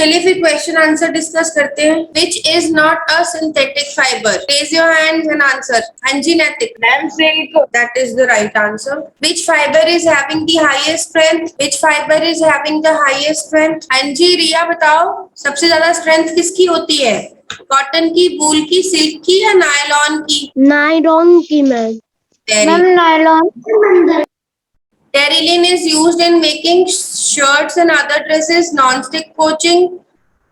चलिए फिर question answer discuss करते हैं. Which is not a synthetic fibre? Raise your hand and answer. हाँ जी Naitik. Ma'am silk. That is the right answer. Which fiber is having the highest strength? Which fiber is having the highest strength? हाँ जी रिया बताओ, सबसे ज्यादा strength किसकी होती है? Cotton की, वूल की, सिल्क की या नायलॉन की? नायलॉन की ma'am. Ma'am nylon. Terylene is used in making shirts and other dresses. Non-stick coating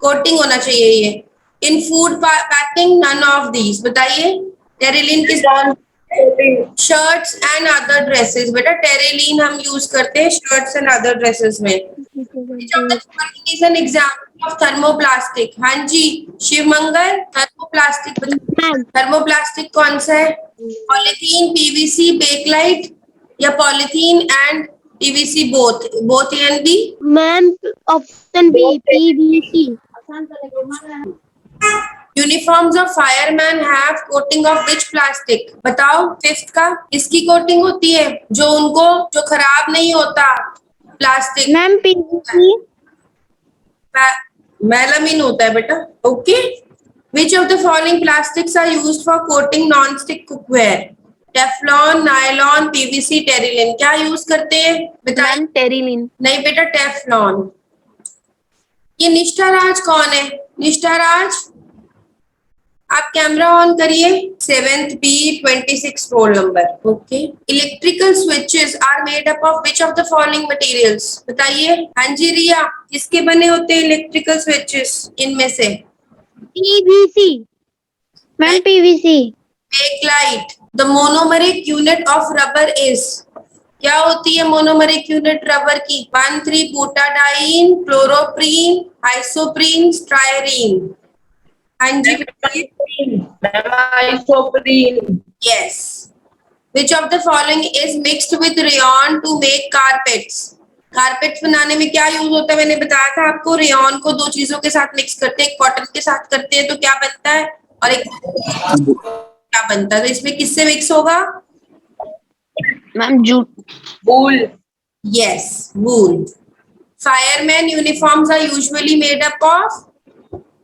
होना चाहिए ये. In food packing, none of these. बताइए टेरिलीन किस शर्ट्स एंड अदर ड्रेसेस. बेटा टेरिलीन हम यूज करते हैं शर्ट्स एंड अदर ड्रेसेस में. Is an example of thermoplastic. हाँ जी शिवमंगल. थर्मोप्लास्टिक. थर्मोप्लास्टिक कौन सा है? पॉलीथीन, पीवीसी, बेकलाइट या polythene and PVC both A and B? Ma'am option B PVC. Uniforms of fireman have coating of which plastic? बताओ fifth का. किसकी कोटिंग होती है जो उनको जो खराब नहीं होता? प्लास्टिक. Ma'am PVC. मेलामिन होता है बेटा. Okay. Which of the following plastics are used for coating non stick cookware? Teflon, nylon, PVC, terylene. क्या यूज करते हैं बताइए. टेरिलीन. नहीं बेटा टेफ्लॉन. ये निष्ठा राज कौन है? निष्ठा राज आप कैमरा ऑन करिए. 7th B 26 roll number. Okay. Electrical switches are made up of which of the following materials? बताइए. हाँ जी रिया किसके बने होते हैं इलेक्ट्रिकल स्विचेस इनमें से? PVC. Ma'am PVC. Bakelite. The monomeric unit of rubber is? क्या होती है मोनोमरिक यूनिट रबर की? 1,3 बुटाडाइन, क्लोरोप्रीन, आइसोप्रीन, स्ट्रायरीन. हाँ जी isoprene. yes. which of the following is mixed with rayon to make carpets? Carpet बनाने में क्या यूज होता है? मैंने बताया था आपको रेयन को दो चीजों के साथ मिक्स करते हैं. एक कॉटन के साथ करते हैं तो क्या बनता है और एक क्या बनता है. तो इसमें किससे मिक्स होगा? Ma'am jute. Wool. yes wool. fireman uniforms are usually made up of?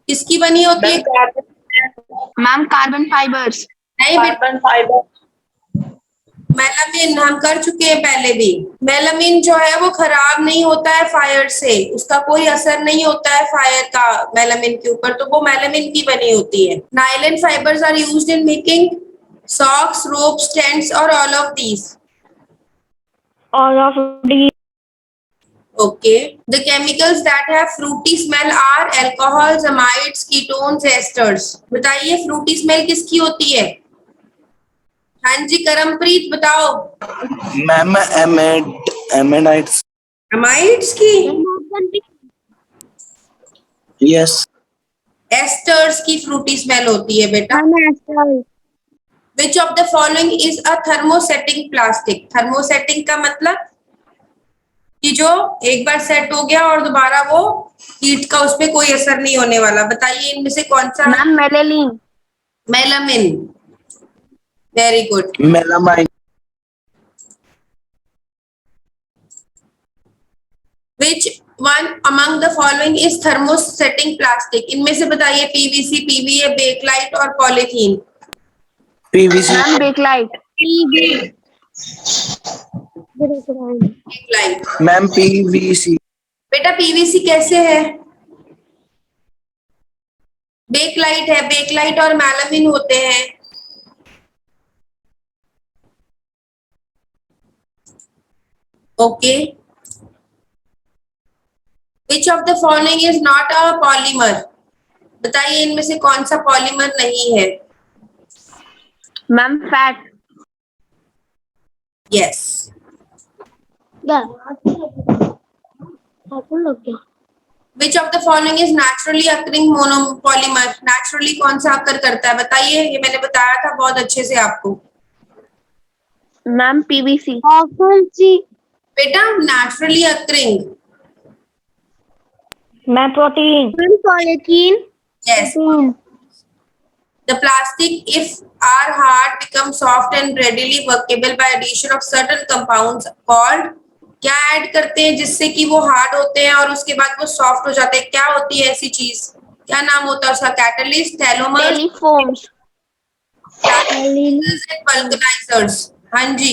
किसकी बनी होती है? Ma'am carbon fibres. नहीं बेटा कार्बन फाइबर. मेलामिन हम कर चुके हैं पहले भी. मेलामिन जो है वो खराब नहीं होता है फायर से. उसका कोई असर नहीं होता है फायर का मेलामिन के ऊपर. तो वो मेलामिन की बनी होती है. Nylon fibres are used in making socks, ropes, tents or all of these? All of the. Okay. The chemicals that have fruity smell are alcohols, amides, ketones, esters. बताइए फ्रूटी स्मेल किसकी होती है? हाँ जी करमप्रीत बताओ. मैम एमेडाइट्स. अमाइड्स की. Yes. Asters की Frooti smell होती है बेटा. Which of the following is a thermosetting plastic? Thermosetting का मतलब कि जो एक बार सेट हो गया और दोबारा वो हीट का उसपे कोई असर नहीं होने वाला. बताइए इनमें से कौन सा? Ma'am melamine. Melamine. Very good. Melamine. Which one among the following is thermosetting plastic? इनमें से बताइए पीवीसी, पीवीए, बेकलाइट और polythene. PVC. Ma'am bakelite. Bakelite. Ma'am PVC. बेटा पीवीसी कैसे है? बेकलाइट है. बेकलाइट और मेलामिन होते हैं. Okay. Which of the following is not a polymer? बताइए इनमें से कौन सा पॉलीमर नहीं है? Ma'am fat. Yes. Which of the following is naturally occurring monopolymer? Naturally कौन सा अक्कर करता है? बताइए. ये मैंने बताया था बहुत अच्छे से आपको. Ma'am PVC. Option C. बेटा naturally occurring. Ma'am protein. Ma'am polythene. Yes. The plastic, if are hard, become soft and readily workable by addition of certain compounds called क्या ऐड करते हैं जिससे कि वो हार्ड होते हैं और उसके बाद वो सॉफ्ट हो जाते हैं? क्या होती है ऐसी चीज? क्या नाम होता है उसका? Catalyst, telomers, telephones and vulcanisers. हाँ जी,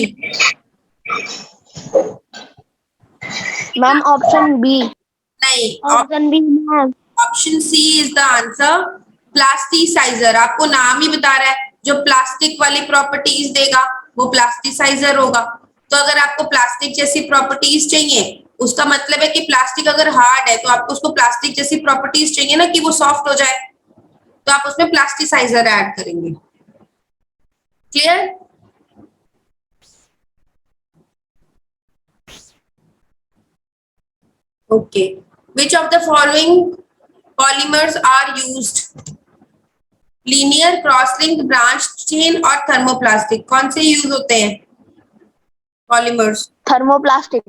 मैम ऑप्शन बी नहीं, option B ma'am option C is the answer. Plasticiser, आपको नाम ही बता रहा है, जो प्लास्टिक वाली प्रॉपर्टीज देगा वो प्लास्टिसाइजर होगा। तो अगर आपको प्लास्टिक जैसी प्रॉपर्टीज चाहिए, उसका मतलब है कि प्लास्टिक अगर हार्ड है तो आपको उसको प्लास्टिक जैसी प्रॉपर्टीज चाहिए ना, कि वो सॉफ्ट हो जाए, तो आप उसमें प्लास्टिसाइजर ऐड करेंगे। Clear? Okay, which of the following polymers are used? Linear, cross link, branch chain और थर्मोप्लास्टिक, कौन से यूज होते हैं polymers? Thermoplastic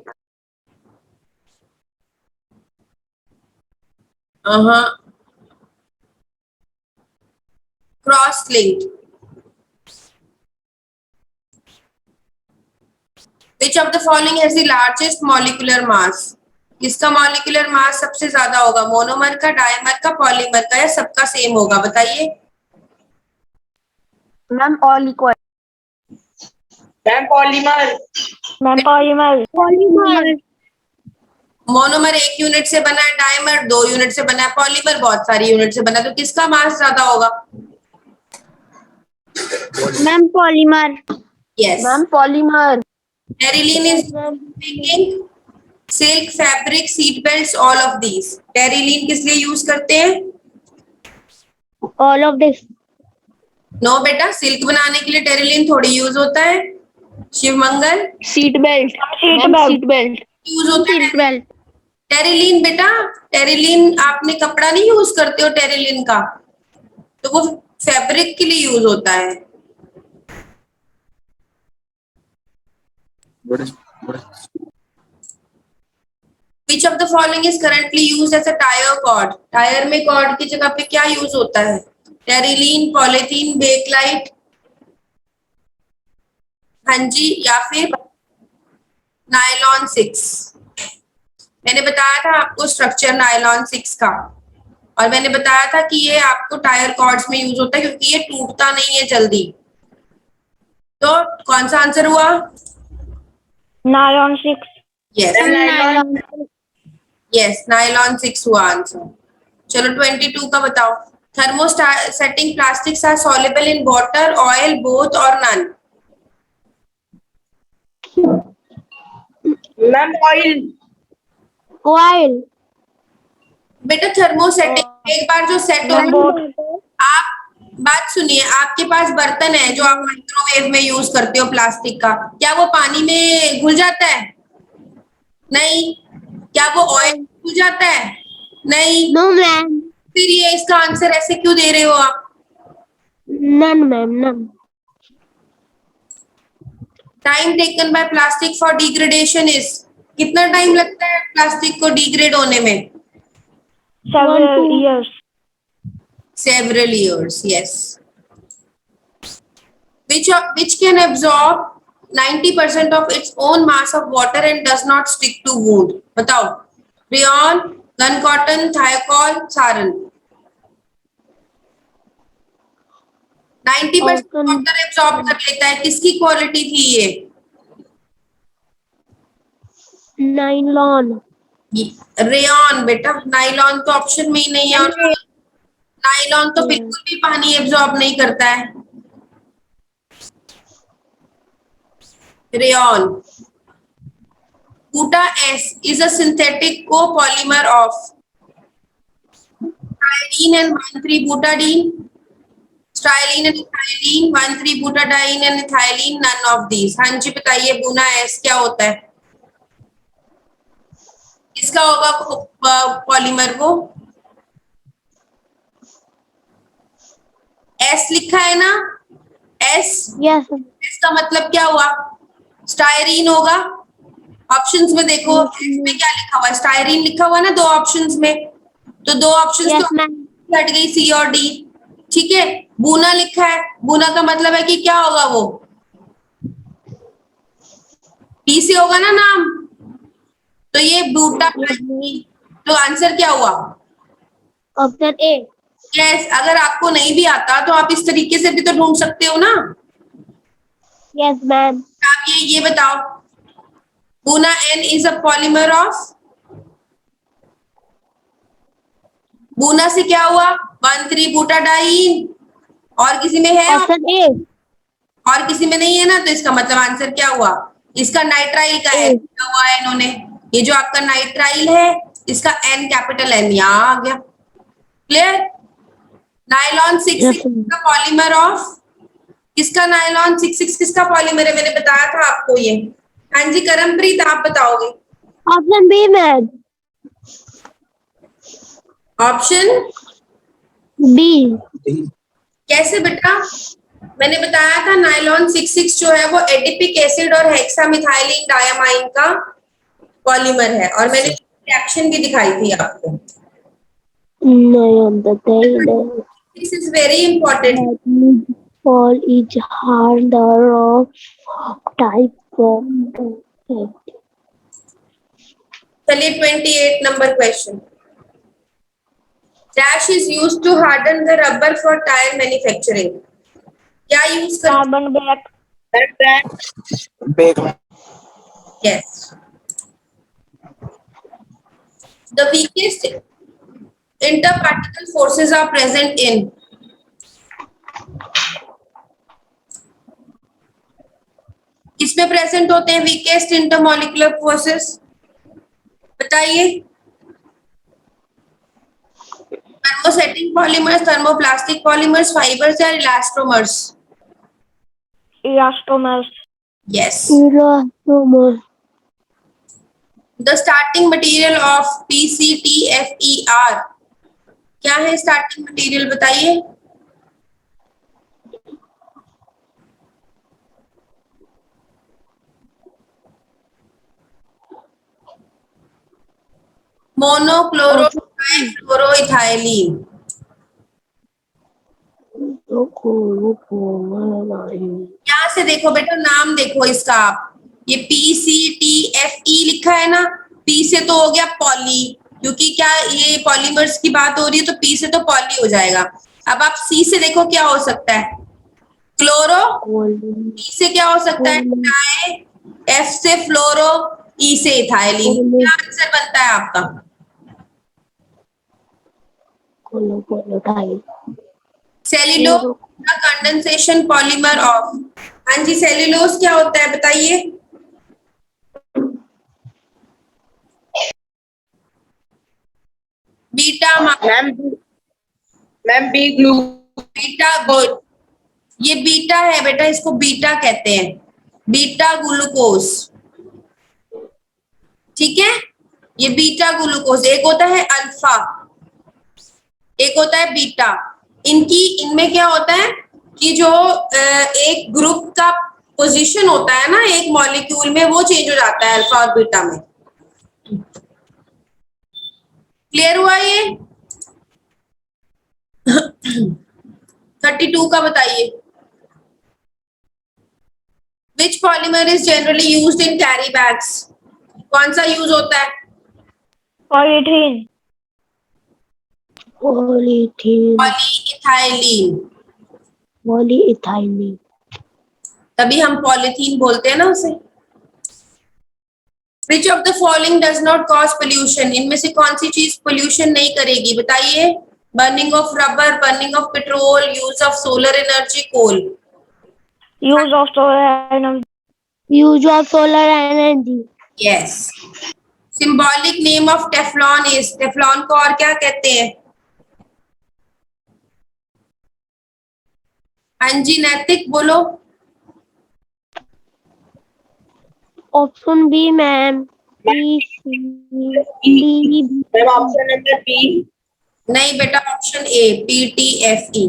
cross link. Which of the following has the largest molecular mass? किसका molecular mass सबसे ज्यादा होगा? Monomer का, डायमर का, पॉलीमर का, या सबका सेम होगा? बताइए। Ma'am all equal ma'am polymer. Ma'am polymer monomer 1 unit से बना है, डायमर 2 यूनिट से बना है, पॉलीमर बहुत सारी यूनिट से बना है, तो किसका मास ज्यादा होगा? Ma'am polymer yes. Ma'am polymer terylene is making silk, fabric, seat belt, all of these. Terylene किस लिए यूज करते हैं? ऑल ऑफ दिस नो बेटा, सिल्क बनाने के लिए टेरिलीन थोड़ी यूज होता है। शिवमंगल, सीट बेल्ट यूज होता है सीट बेल्ट टेरिलीन। बेटा टेरिलीन, आपने कपड़ा नहीं यूज करते हो टेरिलीन का, तो वो फैब्रिक के लिए यूज होता है। Which of the following is currently used as a tire cord? Tyre में कॉर्ड की जगह पे क्या यूज होता है? टेरिलीन, पॉलीथीन, बेकलाइट, हाँ जी, या फिर नायलॉन 6। मैंने बताया था आपको स्ट्रक्चर नायलॉन 6 का, और मैंने बताया था कि ये आपको टायर कॉर्ड्स में यूज होता है क्योंकि ये टूटता नहीं है जल्दी। तो कौन सा आंसर हुआ? Nylon 6 yes, nylon yes, nylon 6 हुआ आंसर। चलो 22 का बताओ। Thermosetting plastics are soluble in water, oil, both और नन? Ma'am oil. ऑयल बेटा थर्मोसेटिंग एक बार जो सेट हो, आप बात सुनिए, आपके पास बर्तन है जो आप माइक्रोवेव में यूज करते हो प्लास्टिक का, क्या वो पानी में घुल जाता है? नहीं। क्या वो ऑयल घुल जाता है? नहीं। नो मैम फिर ये इसका आंसर ऐसे क्यों दे रहे हो आप? None ma'am none time taken by plastic for degradation is, कितना टाइम लगता है प्लास्टिक को डिग्रेड होने में? several years Several years, yes. Which can absorb 90% of its own mass of water and does not stick to wound? बताओ। Rayon, gun cotton, thiocol, saran। 90% water absorb कर लेता है, किसकी क्वालिटी थी ये? Nylon rayon. बेटा नाइलॉन तो option में ही नहीं है, और नाइलॉन तो बिल्कुल भी पानी एब्जॉर्ब नहीं करता है। Rayon. Buna S is a synthetic copolymer of styrene and 1,3-butadiene, styrene and ethylene, 1,3-butadiene and ethylene, none of these। हाँ जी बताइए, बूना एस क्या होता है? किसका होगा पॉलीमर? वो एस लिखा है ना, एस। यस इसका मतलब क्या हुआ? स्टायरीन होगा। ऑप्शंस में देखो, इसमें क्या लिखा हुआ है? स्टायरीन लिखा हुआ है ना दो ऑप्शंस में, तो दो ऑप्शंस यस तो मैम हट गई, सी और डी। ठीक है, बूना लिखा है, बूना का मतलब है कि क्या होगा? वो बी से होगा ना नाम। तो ये ब्यूटा, तो आंसर क्या हुआ? Option A. यस, अगर आपको नहीं भी आता तो आप इस तरीके से भी तो ढूंढ सकते हो ना। Yes ma'am. आप ये बताओ, Buna N is a polymer of, Buna से क्या हुआ? 1,3-बूटाडाइन। और किसी में है? Option A. और किसी में नहीं है ना, तो इसका मतलब आंसर क्या हुआ? इसका नाइट्राइल का एन दिया हुआ है इन्होंने। ये जो आपका नाइट्राइल है, इसका एन कैपिटल एन यहाँ आ गया। क्लियर? नायलॉन 6,6 का पॉलीमर ऑफ, किसका नायलॉन 6,6 किसका पॉलीमर है? मैंने बताया था आपको ये। हाँ जी करमप्रीत, आप बताओगे। Option B ma'am. Option B. कैसे बेटा? मैंने बताया था नायलॉन 6,6 जो है वो एडिपिक एसिड और हेक्सामिथाइलिन डायमाइन का पॉलीमर है, और मैंने रिएक्शन भी दिखाई थी आपको। नहीं बताइए। This is very important. Paul is harder of type of defect. चलिए 28 number question. Dash is used to harden the rubber for tyre manufacturing. क्या यूज कर? Carbon black. Bake. Yes. The weakest interparticle forces are present in, किसमें present होते हैं weakest intermolecular forces? बताइए। Thermosetting polymers, thermoplastic polymers, fibres या elastomers? Elastomers. Yes. Elastomers. The starting material of PCTFER, क्या है starting material? बताइए। Monochloro ट्राइफ्लोरोइथाइलिन। यहाँ से देखो बेटा, नाम देखो इसका आप, ये PCTFE लिखा है ना, P से तो हो गया पॉली, क्योंकि क्या ये पॉलीमर्स की बात हो रही है, तो P से तो पॉली हो जाएगा। अब आप C से देखो क्या हो सकता है? क्लोरो। E से क्या हो सकता है? डाई। F से फ्लोरो, E से इथाइलिन। क्या आंसर बनता है आपका? Cellulose the condensation polymer of. हाँ जी, सेल्यूलोज क्या होता है बताइए। Beta ma'am B glue. Beta good, ये बीटा है बेटा, इसको बीटा कहते हैं, बीटा ग्लूकोज। ठीक है, ये बीटा ग्लूकोज। एक होता है अल्फा, एक होता है बीटा। इनमें क्या होता है कि जो एक ग्रुप का पोजीशन होता है ना एक मॉलिक्यूल में, वो चेंज हो जाता है अल्फा और बीटा में। क्लियर हुआ ये? 32 का बताइए। Which polymer is generally used in carry bags? कौन सा यूज होता है? पॉलीथीन। पॉलीथीन। पॉलीइथाइलिन। पॉलीइथाइलिन। तभी हम पॉलीथीन बोलते हैं ना उसे। Which of the following does not cause pollution? इनमें से कौन सी चीज पोल्यूशन नहीं करेगी? बताइए। Burning of rubber, burning of petrol, use of solar energy, coal. Use of solar energy. Use of solar energy. Yes. Symbolic name of Teflon is, Teflon को और क्या कहते हैं? हाँ जी नैतिक बोलो। Option B ma'am. Ma'am option number B. नहीं बेटा, ऑप्शन ए PTFE।